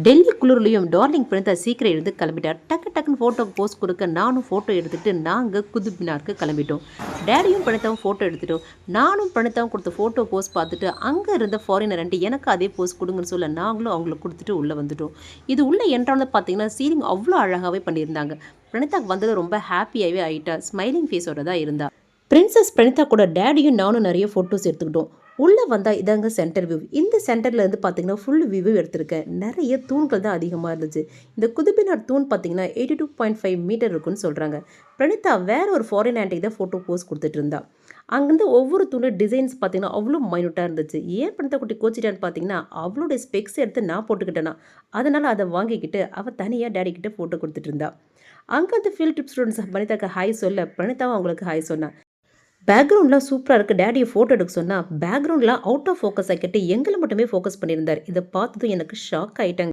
Delhi குளிர்லையும் darling Pranitha சீக்கிரம் எழுந்து கிளம்பிட்டார். டக்குன்னு ஃபோட்டோக்கு போஸ்ட் கொடுக்க நானும் ஃபோட்டோ எடுத்துகிட்டு நாங்கள் குதுப் மினாருக்கு கிளம்பிட்டோம். டேடியும் பிரணீதாவும் ஃபோட்டோ எடுத்துட்டோம். நானும் பிரணீதாவும் கொடுத்த ஃபோட்டோ போஸ்ட் பார்த்துட்டு அங்கே இருந்த ஃபாரினர் ஆண்டி எனக்கு அதே போஸ்ட் கொடுங்கன்னு சொல்ல நாங்களும் அவங்களுக்கு கொடுத்துட்டு உள்ளே வந்துட்டோம். இது உள்ளே என்ட்ரானது பார்த்தீங்கன்னா சீலிங் அவ்வளோ அழகாகவே பண்ணியிருந்தாங்க. பிரணீதாக்கு வந்தது ரொம்ப ஹாப்பியாகவே ஆகிட்டா. ஸ்மைலிங் ஃபேஸோட தான் இருந்தா. பிரின்சஸ் பிரணீதா கூட டேடியும் நானும் நிறைய ஃபோட்டோஸ் எடுத்துக்கிட்டோம். உள்ளே வந்தால் இதாங்க சென்டர் வியூ. இந்த சென்டரில் இருந்து பார்த்தீங்கன்னா ஃபுல் வியூ எடுத்திருக்கேன். நிறைய தூண்கள் தான் அதிகமாக இருந்துச்சு. இந்த குதுபினார் தூண் பார்த்தீங்கன்னா 82.5 மீட்டர் இருக்குன்னு சொல்கிறாங்க. பிரணீதா வேற ஒரு ஃபாரின் ஆண்டி தான் ஃபோட்டோ போஸ்ட் கொடுத்துட்டு இருந்தா. அங்கேருந்து ஒவ்வொரு தூணு டிசைன்ஸ் பார்த்தீங்கன்னா அவ்வளோ மைனூட்டாக இருந்துச்சு. ஏன் பிரணீதா குட்டி கோச்சிட்டான்னு பார்த்தீங்கன்னா அவளுடைய ஸ்பெக்ஸ் எடுத்து நான் போட்டுக்கிட்டேனா, அதனால் அதை வாங்கிக்கிட்டு அவள் தனியாக டேடி கிட்ட ஃபோட்டோ கொடுத்துட்டு இருந்தா. அங்கே வந்து ஃபீல்ட் ட்ரிப் ஸ்டூடெண்ட்ஸ் பிரணீதாக்கு ஹாய் சொல்ல பிரணீதாவும் அவங்களுக்கு ஹாய் சொன்னா. பேக்ரவுண்ட்லாம் சூப்பராக இருக்குது. டேடியை ஃபோட்டோ எடுக்க சொன்னால் பேக்ரவுண்ட்லாம் அவுட் ஆஃப் ஃபோக்கஸ் ஆக்கிட்டு எங்களை மட்டுமே ஃபோக்கஸ் பண்ணியிருந்தார். இதை பார்த்ததும் எனக்கு ஷாக் ஆகிட்டேங்க.